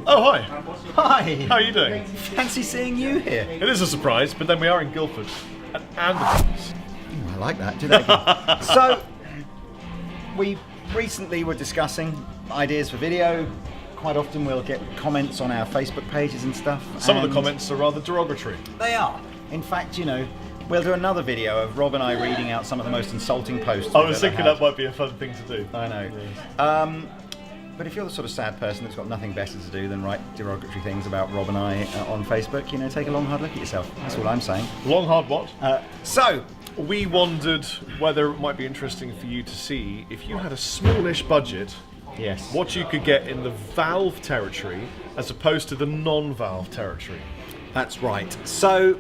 Oh, hi. Hi. How are you doing? Fancy seeing you here. It is a surprise, but then we are in Guildford at Andertons. I like that. Do that again. So, we recently were discussing ideas for video. Quite often we'll get comments on our Facebook pages and stuff. Some of the comments are rather derogatory. They are. In fact, you know, we'll do another video of Rob and I reading out some of the most insulting posts. I was thinking that might be a fun thing to do. I know. Yes. But if you're the sort of sad person that's got nothing better to do than write derogatory things about Rob and I on Facebook, you know, take a long hard look at yourself. That's all I'm saying. Long hard what? So, we wondered whether it might be interesting for you to see if you had a smallish budget, yes, what you could get in the valve territory as opposed to the non-valve territory. That's right. So,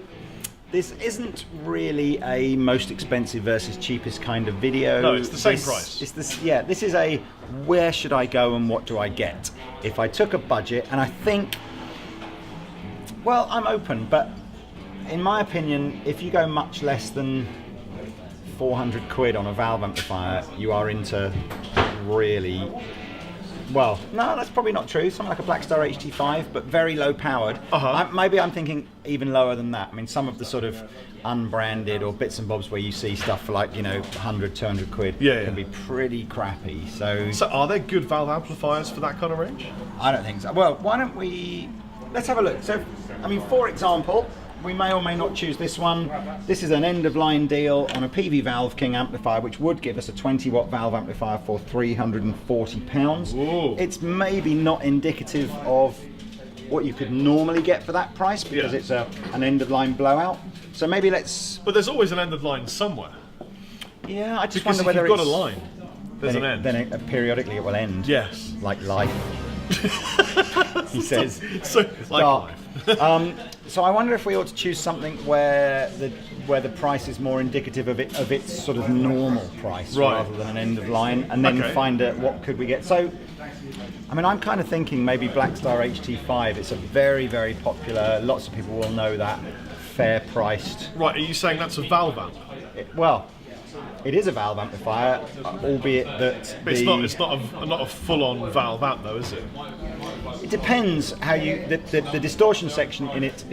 this isn't really a most expensive versus cheapest kind of video. No, it's the same price. It's this, yeah, this is a where should I go and what do I get? If I took a budget, and I think, well, I'm open, but in my opinion, if you go much less than 400 quid on a valve amplifier, you are into really, well, no, that's probably not true. Something like a Blackstar HT5, but very low powered. Maybe I'm thinking even lower than that. I mean, some of the sort of unbranded or bits and bobs where you see stuff for like, you know, 100, 200 quid can be pretty crappy. So are there good valve amplifiers for that kind of range? I don't think so. Well, why don't we, let's have a look. So, I mean, for example, we may or may not choose this one. This is an end-of-line deal on a PV Valve King amplifier, which would give us a 20-watt valve amplifier for £340. Ooh. It's maybe not indicative of what you could normally get for that price because it's an end-of-line blowout. So maybe let's... But there's always an end-of-line somewhere. Yeah, I just because wonder whether if you've got a line, there's an end. Then periodically it will end. Yes. Like life. He says. So like dark. life. So I wonder if we ought to choose something where the price is more indicative of its sort of normal price rather than an end of line, and then find out what could we get. So, I mean, I'm kind of thinking maybe Blackstar HT5. It's a very, very popular. Lots of people will know that. Fair priced. Right? Are you saying that's a valve amp? Well, it is a valve amplifier, albeit that but it's not a full-on valve amp, though, is it? It depends how you. The distortion section in it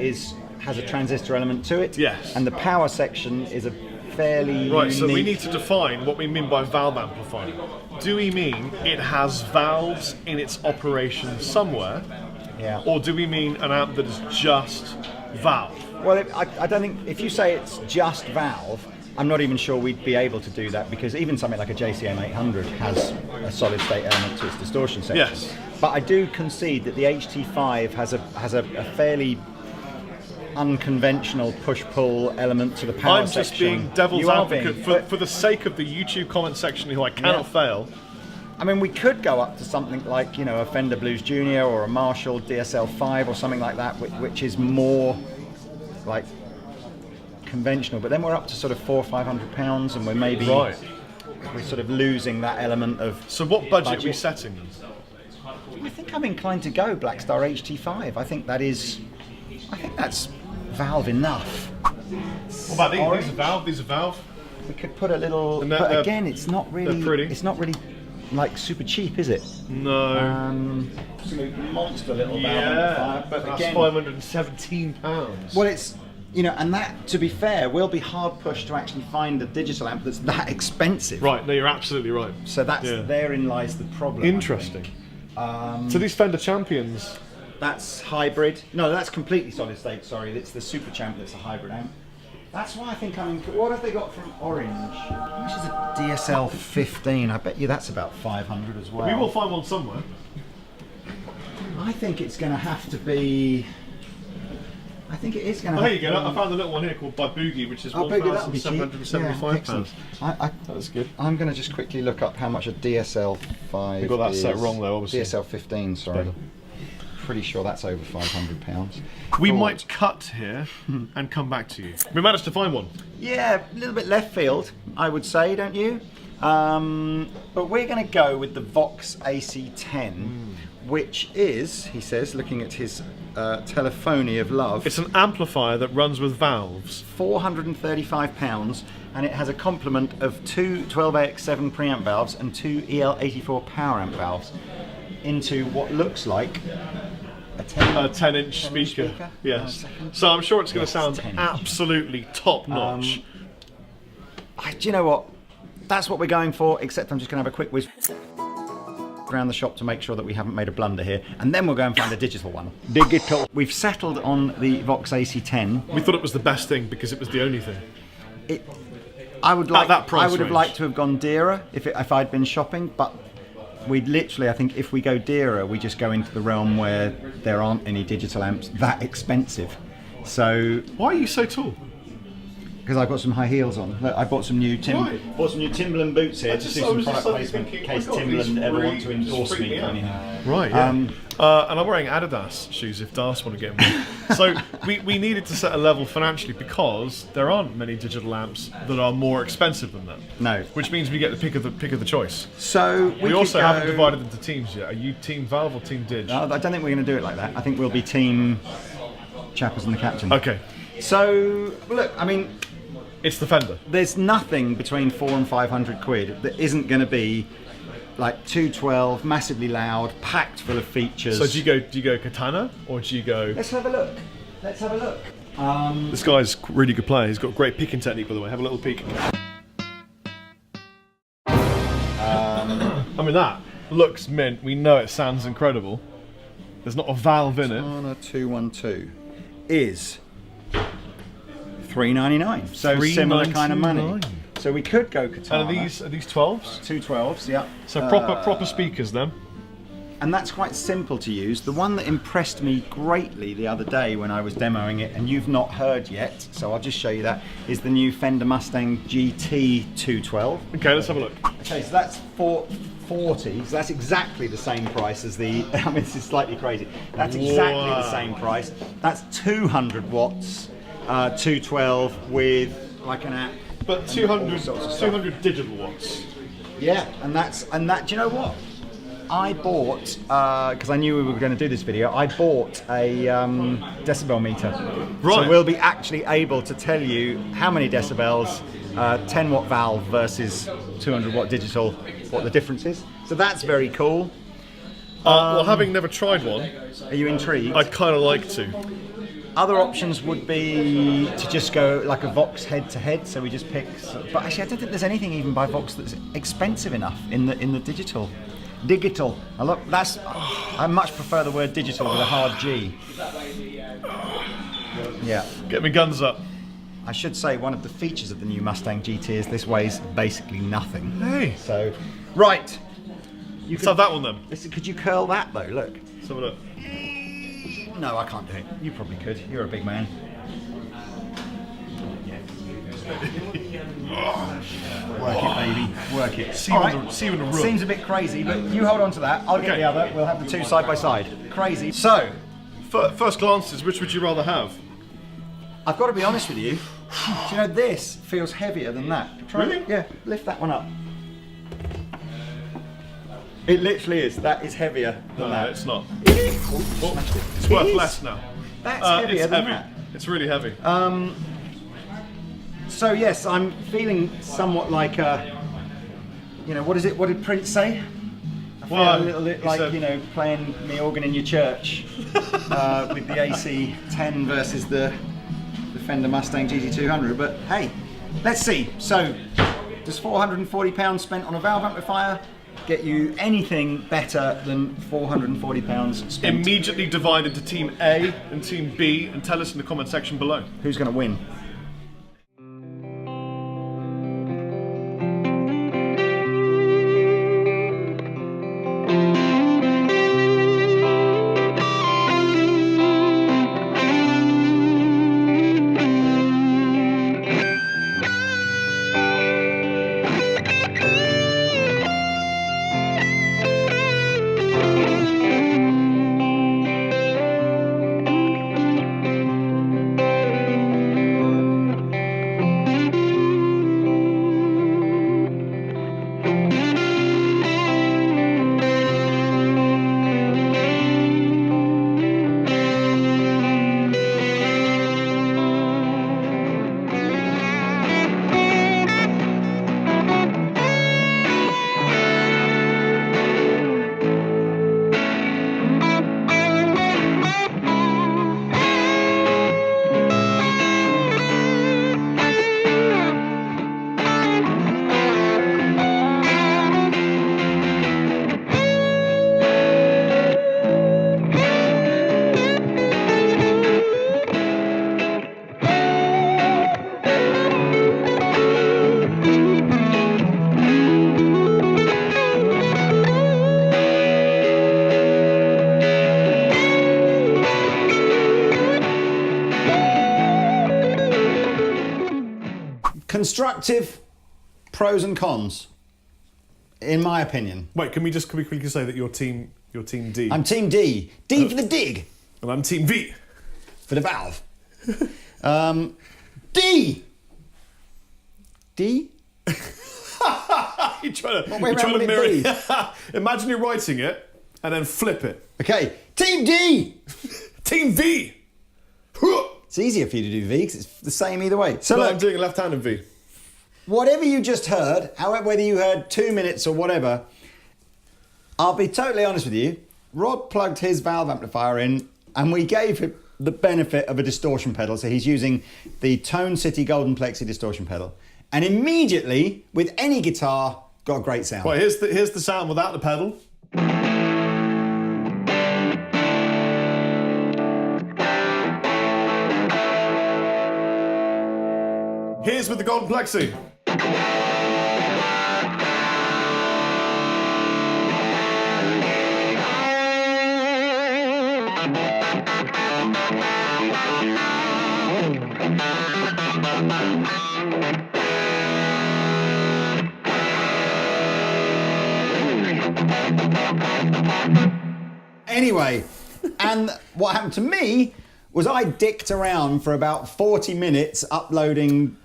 has a transistor element to it. Yes. And the power section is a fairly right. unique. So we need to define what we mean by valve amplifier. Do we mean it has valves in its operation somewhere? Yeah. Or do we mean an amp that is just valve? Well, I don't think if you say it's just valve, I'm not even sure we'd be able to do that because even something like a JCM 800 has a solid state element to its distortion section. Yes. But I do concede that the HT5 has a fairly unconventional push-pull element to the power section. I'm just being devil's advocate for the sake of the YouTube comment section, who I cannot fail. I mean, we could go up to something like, you know, a Fender Blues Junior or a Marshall DSL5 or something like that, which is more like conventional, but then we're up to sort of £400 or £500, and we're maybe we're sort of losing that element of. So what budget are we setting? I think I'm inclined to go Blackstar HT5. I think that's valve enough. What about these? These are valve. These are valve. We could put a little. But again, it's not really. They're pretty. It's not really like super cheap, is it? No. Absolute monster little valve amplifier. But that's again, £517. Well, it's. You know, and that, to be fair, will be hard pushed to actually find a digital amp that's that expensive. Right, no, you're absolutely right. So therein lies the problem. Interesting. So these Fender Champions... That's hybrid. No, that's completely solid state, sorry. It's the Super Champ that's a hybrid amp. That's why I think what have they got from Orange? Which is a DSL 15. I bet you that's about 500 as well. We will find one somewhere. I think it's going to have to be... I think it is going to. Oh, there you go. I found a little one here called By Boogie, which is £1,775. That's good. I'm going to just quickly look up how much a DSL5 You got that set wrong though, obviously. DSL 15, sorry. Pretty sure that's over £500. We might cut here and come back to you. We managed to find one. Yeah, a little bit left field, I would say, don't you? But we're going to go with the Vox AC10, which is, he says, looking at his telephony of love. It's an amplifier that runs with valves. £435, and it has a complement of two 12AX7 preamp valves and two EL84 power amp valves into what looks like 10, 10-inch 10-inch speaker. Yes. 1 second. So I'm sure it's going to Yes, sound 10-inch. absolutely top notch. Do you know what? That's what we're going for, except I'm just going to have a quick whiz around the shop to make sure that we haven't made a blunder here, and then we'll go and find a digital one. Digital. We've settled on the Vox AC10. We thought it was the best thing because it was the only thing. I would like. that price I would have range. liked to have gone dearer if I'd been shopping, but we'd literally. I think if we go dearer, we just go into the realm where there aren't any digital amps that expensive. So Why are you so tall? because I've got some high heels on. Look, I bought some new Right. bought some new Timberland boots here to do some product placement thinking, in case oh my God, Timberland these ever really want to endorse freak me me for out. anything. Right, yeah. And I'm wearing Andertons shoes if Das want to get one. So we needed to set a level financially because there aren't many digital amps that are more expensive than that. No. Which means we get the pick of the choice. So We could also go- haven't divided into teams yet. Are you Team Valve or Team Dig? I don't think we're going to do it like that. I think we'll be team Chappers and the Captain. Okay. So look, I mean, It's the Fender. there's nothing between 400 and 500 quid that isn't going to be like 212, massively loud, packed full of features. So do you go Katana or do you go? Let's have a look. Let's have a look. This guy's a really good player. He's got great picking technique, by the way. Have a little peek. I mean that looks mint. We know it sounds incredible. There's not a valve in it. Katana 212 is $399. So similar kind of money. $399. So we could go Katana. And are these 12s? 212s, yeah. So proper speakers then. And that's quite simple to use. The one that impressed me greatly the other day when I was demoing it, and you've not heard yet, so I'll just show you that, is the new Fender Mustang GT200. Okay, let's have a look. Okay, so that's 440, so that's exactly the same price as the, I mean, this is slightly crazy. That's exactly Wow. the same price. That's 200 watts, 212 with like an app. But 200 digital watts. Yeah, and that. Do you know what? I bought because I knew we were going to do this video. I bought a decibel meter. Right. So we'll be actually able to tell you how many decibels 10 watt valve versus 200 watt digital, what the difference is. So that's very cool. Well, having never tried one, Are you intrigued? I'd kind of like to. Other options would be to just go like a Vox head-to-head. So we just pick. But actually, I don't think there's anything even by Vox that's expensive enough in the digital. Digital. I much prefer the word digital with a hard G. Yeah. Get my guns up. I should say one of the features of the new Mustang GT is this weighs basically nothing. Hey. So, right. Let's have that one then. Listen, could you curl that though? Look. Let's have a look. No, I can't do it. You probably could. You're a big man. Work it, baby. Work it. See All you in the room. Seems a bit crazy, but you hold on to that. I'll get Okay. the other. We'll have the two side by side. Crazy. So, First glances, which would you rather have? I've got to be honest with you. Do you know this feels heavier than that? Really? Yeah. Lift that one up. It literally is. That is heavier than No, that. it's not. Smashed it. It's worth It is. less now. That's heavier it's than heavy. that. It's really heavy. So yes, I'm feeling somewhat like what is it? What did Prince say? I feel a little bit he like said- playing the organ in your church with the AC10 versus the Fender Mustang GT200. But hey, let's see. So does £440 spent on a valve amplifier get you anything better than £440 spent? Immediately divide into Team A and Team B and tell us in the comment section below. Who's going to win? constructive pros and cons, in my opinion. Wait, can we quickly say that you're team D? I'm Team D. D for the dig. And I'm Team V. For the valve. D. D? You're trying to mirror it. Imagine you're writing it and then flip it. Okay, Team D. Team V. It's easier for you to do V because it's the same either way. So No, look, I'm doing a left-handed V. whatever you just heard, however, whether you heard 2 minutes or whatever, I'll be totally honest with you. Rob plugged his valve amplifier in and we gave him the benefit of a distortion pedal. So he's using the Tone City Golden Plexi distortion pedal. And immediately, with any guitar, got a great sound. Well, here's the sound without the pedal. Here's with the Golden Plexi. Anyway, and what happened to me was I dicked around for about 40 minutes uploading,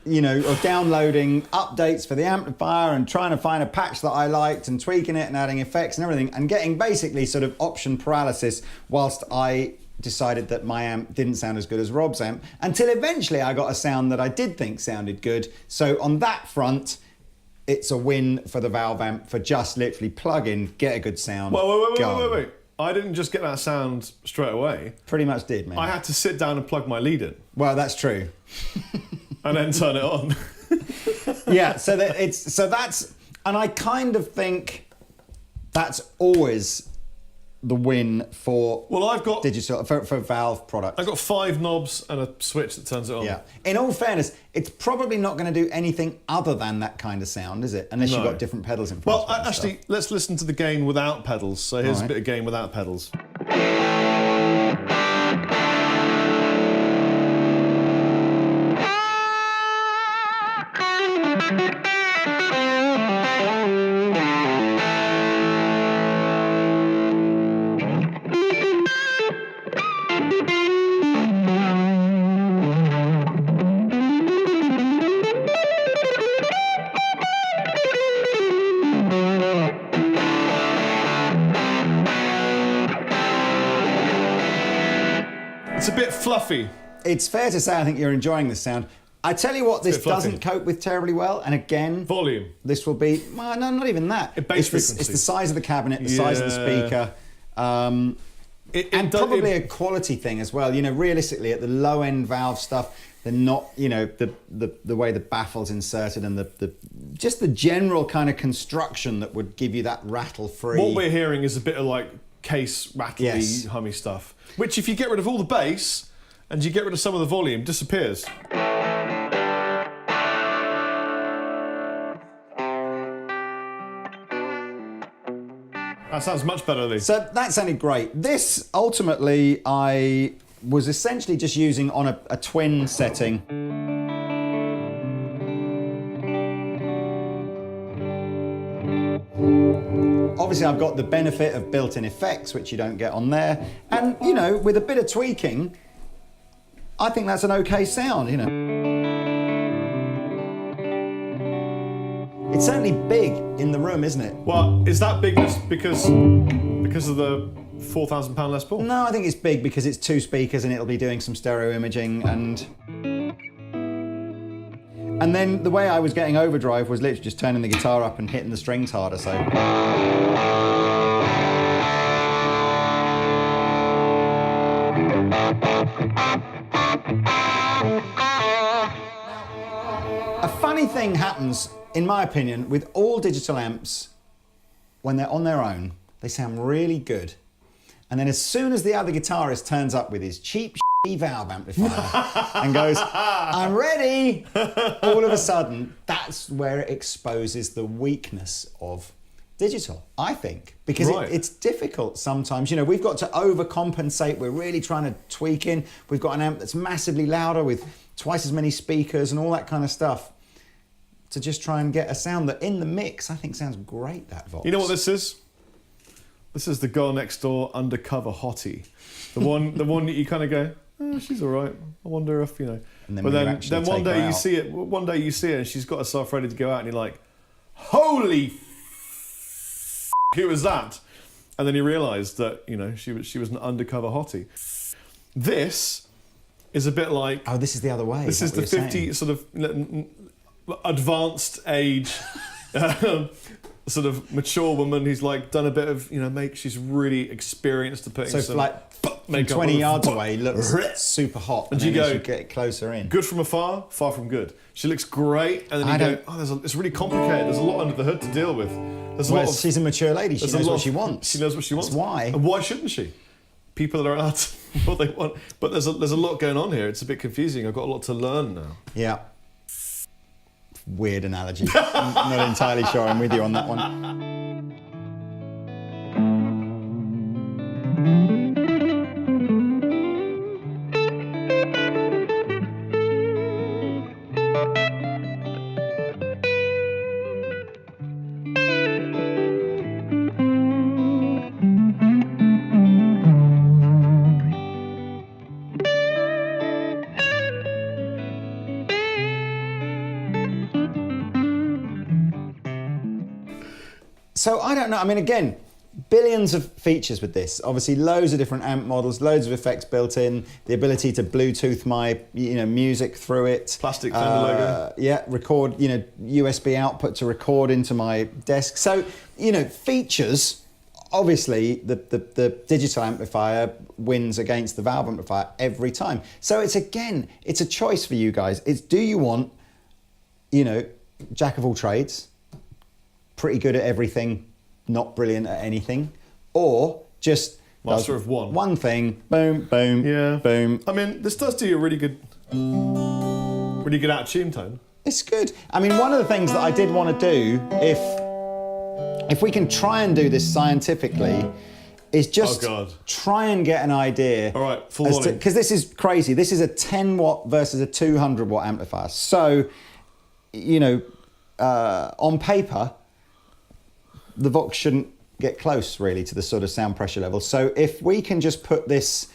or downloading updates for the amplifier and trying to find a patch that I liked and tweaking it and adding effects and everything and getting basically sort of option paralysis whilst I decided that my amp didn't sound as good as Rob's amp, until eventually I got a sound that I did think sounded good. So on that front, it's a win for the valve amp for just literally plug in, get a good sound. Wait. I didn't just get that sound straight away. Pretty much did, man. I had to sit down and plug my lead in. Well, that's true. And then turn it on. Yeah, and I kind of think that's always the win for digital for valve products. I've got 5 knobs and a switch that turns it on. Yeah. In all fairness, it's probably not going to do anything other than that kind of sound, is it? Unless you've got different pedals in front. Well, actually, let's listen to the gain without pedals. So here's a bit of gain without pedals. It's a bit fluffy. It's fair to say I think you're enjoying this sound. I tell you what, this doesn't cope with terribly well, and again, volume. This will be no, not even that. Bass frequency. It's the size of the cabinet, the size of the speaker, and probably a quality thing as well. Realistically, at the low end valve stuff, they're not, the way the baffle's inserted and just the general kind of construction that would give you that rattle free. What we're hearing is a bit of like case rattly, hummy stuff, which if you get rid of all the bass and you get rid of some of the volume, disappears. That sounds much better, Lee. So that sounded great. This, ultimately, I was essentially just using on a twin setting. Obviously, I've got the benefit of built-in effects, which you don't get on there. And, with a bit of tweaking, I think that's an okay sound, It's certainly big in the room, isn't it? Well, is that bigness because of the £4,000 Les Paul? No, I think it's big because it's 2 speakers and it'll be doing some stereo imaging and then the way I was getting overdrive was literally just turning the guitar up and hitting the strings harder, so. A funny thing happens, in my opinion, with all digital amps. When they're on their own, they sound really good. And then as soon as the other guitarist turns up with his cheap valve amplifier and goes, I'm ready, all of a sudden, that's where it exposes the weakness of digital, I think. Because it's difficult sometimes. We've got to overcompensate. We're really trying to tweak in. We've got an amp that's massively louder with twice as many speakers and all that kind of stuff. to just try and get a sound that in the mix I think sounds great, that Vox. You know what this is? This is the girl next door undercover hottie. The one that you kind of go, oh, she's all right. I wonder if, you know. And then but then one day you see it. One day you see it, and she's got herself ready to go out, and you're like, holy who was that? And then you realise that, you know, she was an undercover hottie. This is a bit like... Oh, this is the other way. This is the 50 sort of advanced age, sort of mature woman who's like done a bit of, you know, she's really experienced at putting some like makeup 20 yards away looks super hot, and then you as you get closer in. Good from afar, far from good. She looks great, and then you go, oh, it's really complicated. There's a lot under the hood to deal with. She's a mature lady. She knows what she wants. She knows what she wants. That's why. And why shouldn't she? People are allowed to what they want. But there's a lot going on here. It's a bit confusing. I've got a lot to learn now. Yeah. Weird analogy. I'm not entirely sure I'm with you on that one. So I don't know, I mean, again, billions of features with this. Obviously, loads of different amp models, loads of effects built in, the ability to Bluetooth my, music through it. Plastic Fender logo. Yeah, record, USB output to record into my desk. So, features, obviously, the digital amplifier wins against the valve amplifier every time. So it's a choice for you guys. It's, do you want, jack of all trades, pretty good at everything, not brilliant at anything, or just master of one thing, boom, boom, boom. I mean, this does do you a really good out of tune tone. It's good. I mean, one of the things that I did want to do, if we can try and do this scientifically, is just try and get an idea. All right, full volume. Because this is crazy. This is a 10 watt versus a 200 watt amplifier. So, on paper, the Vox shouldn't get close really to the sort of sound pressure level. So if we can just put this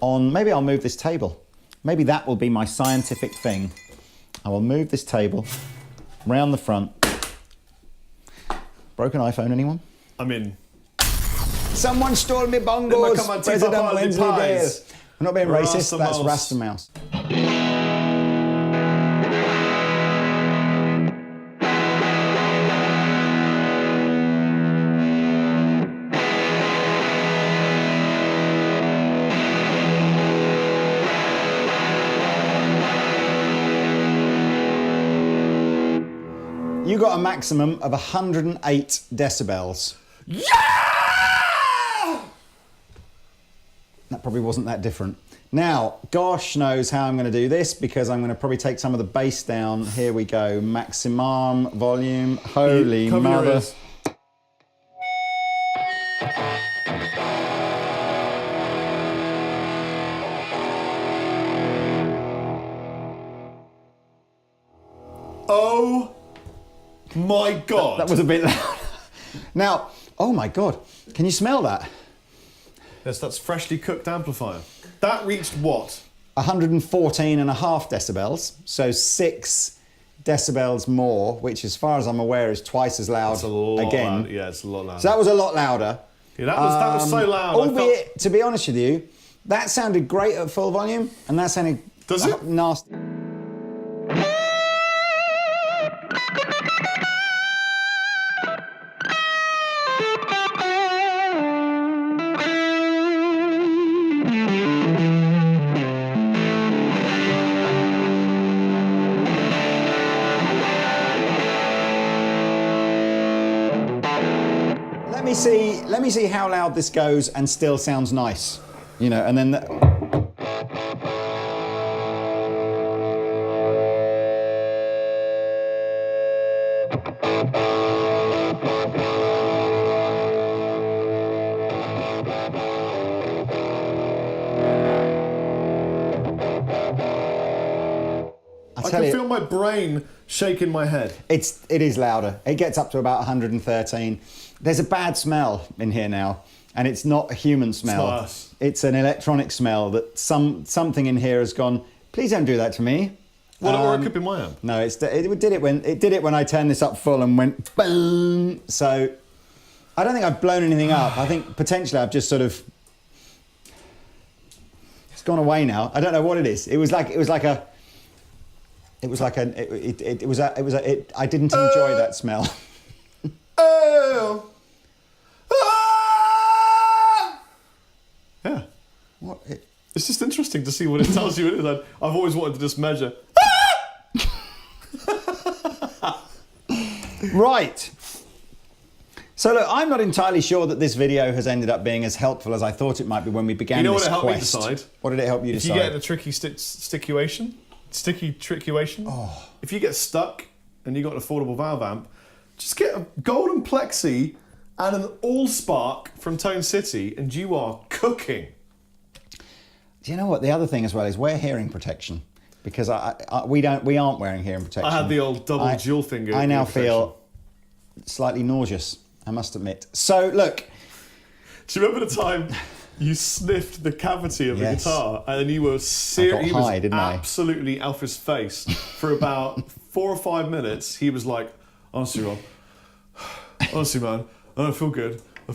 on, maybe I'll move this table. Maybe that will be my scientific thing. I will move this table round the front. Broken iPhone, anyone? I'm in. Someone stole me bongos. President Wednesday Days. I'm not being racist, that's Rasta Mouse. You got a maximum of 108 decibels. Yeah! That probably wasn't that different. Now, gosh knows how I'm going to do this, because I'm going to probably take some of the bass down. Here we go. Maximum volume. Holy mother. Oh my God. That was a bit loud. Now, oh my God, can you smell that? Yes, that's freshly cooked amplifier. That reached what? 114 and a half decibels, so 6 decibels more, which as far as I'm aware is twice as loud again. Yeah, it's a lot louder. So that was a lot louder. Yeah, that was so loud. Albeit, to be honest with you, that sounded great at full volume, and that sounded nasty. Let me see how loud this goes and still sounds nice, and then. I can feel my brain shaking my head. It is louder. It gets up to about 113. There's a bad smell in here now, and it's not a human smell. It's an electronic smell that something in here has gone, please don't do that to me. Well, or it could be my amp. No, it did it when I turned this up full and went boom. So I don't think I've blown anything up. I think potentially I've just sort of, it's gone away now. I don't know what it is. I didn't enjoy that smell. Oh. Yeah. What? It's just interesting to see what it tells you. I've always wanted to just measure. Right. So look, I'm not entirely sure that this video has ended up being as helpful as I thought it might be when we began this quest. You know what it helped me decide? What did it help you decide? If you get in a tricky trickuation, if you get stuck and you got an affordable valve amp, just get a golden Plexi and an all-spark from Tone City and you are cooking. Do you know what? The other thing as well is wear hearing protection, because we aren't wearing hearing protection. I had the old double dual finger. I now feel slightly nauseous, I must admit. So look, do you remember the time you sniffed the cavity of the guitar and then you were absolutely Alpha's face for about 4 or 5 minutes? He was like, honestly, Rob, honestly, man, I don't feel good. I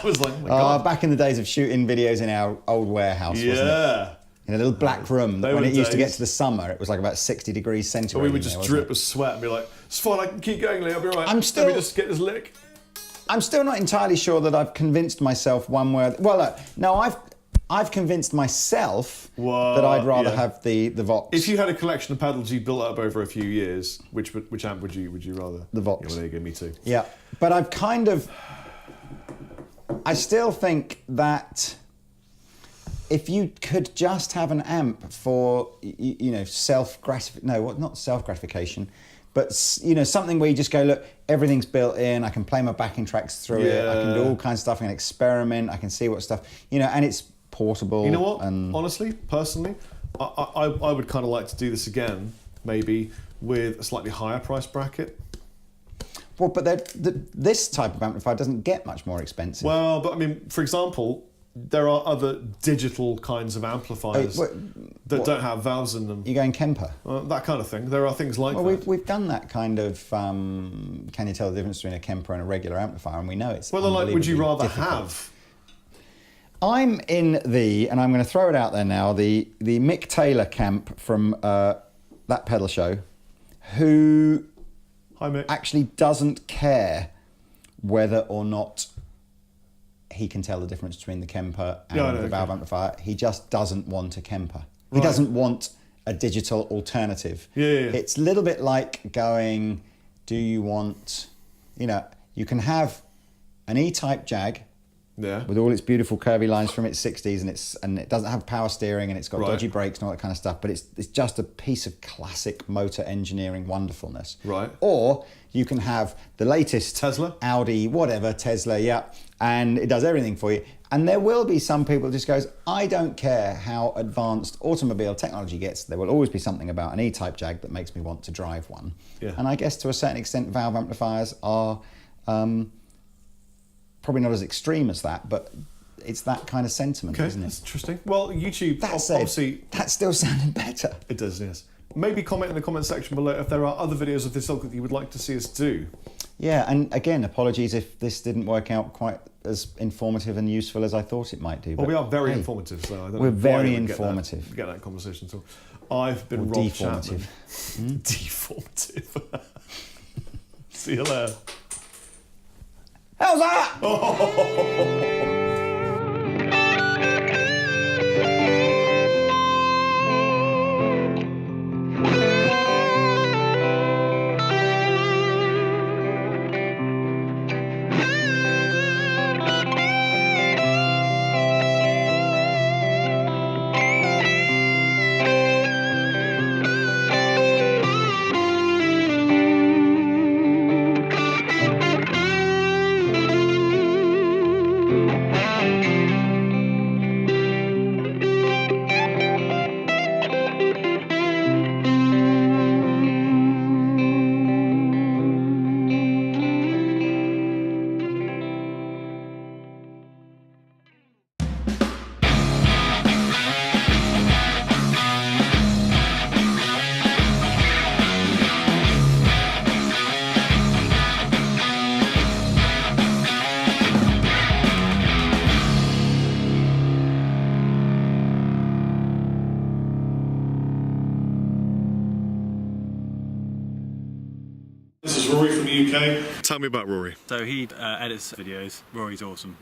was like, oh my God. Back in the days of shooting videos in our old warehouse, wasn't it? In a little black room. When it used to get to the summer, it was like about 60 degrees centigrade. But we would just drip with sweat and be like, it's fine, I can keep going, Lee, I'll be all right. Let me just get this lick. I'm still not entirely sure that I've convinced myself one way or the... Well, look, no, I've convinced myself that I'd rather have the Vox. If you had a collection of pedals you built up over a few years, which amp would you rather? The Vox. Yeah, well, there you go, me too. Yeah, but I still think that if you could just have an amp for, not self-gratification, but something where you just go, look, everything's built in, I can play my backing tracks through it, I can do all kinds of stuff, I can experiment, I can see what stuff, and it's portable. You know what, honestly, personally, I would kind of like to do this again, maybe with a slightly higher price bracket. Well, but this type of amplifier doesn't get much more expensive. Well, but I mean, for example, there are other digital kinds of amplifiers that don't have valves in them. You going Kemper? That kind of thing. There are things like that. Well, we've done that kind of, can you tell the difference between a Kemper and a regular amplifier? And we know it's unbelievably would you rather difficult. have? I'm in and I'm going to throw it out there now, the Mick Taylor camp from that pedal show, who... Hi, Mick. Actually doesn't care whether or not he can tell the difference between the Kemper and the valve amplifier. He just doesn't want a Kemper. He doesn't want a digital alternative. Yeah. It's a little bit like going, do you want, you can have an E-type Jag with all its beautiful curvy lines from its 60s and it doesn't have power steering and it's got dodgy brakes and all that kind of stuff, but it's just a piece of classic motor engineering wonderfulness. Right. Or you can have the latest Tesla, Audi, whatever, Tesla, and it does everything for you. And there will be some people who just goes, I don't care how advanced automobile technology gets, there will always be something about an E-type Jag that makes me want to drive one. Yeah. And I guess to a certain extent valve amplifiers are probably not as extreme as that, but it's that kind of sentiment, isn't it? That's interesting. Well, YouTube, obviously... That still sounded better. It does, yes. Maybe comment in the comment section below if there are other videos of this ilk that you would like to see us do. Yeah, and again, apologies if this didn't work out quite as informative and useful as I thought it might do. Well, we are very informative, so I don't know. We're very informative. Get that conversation at all. I've been Rob Chapman. Deformative. See you later. How's that? Rory from the UK. Tell me about Rory. So he edits videos. Rory's awesome.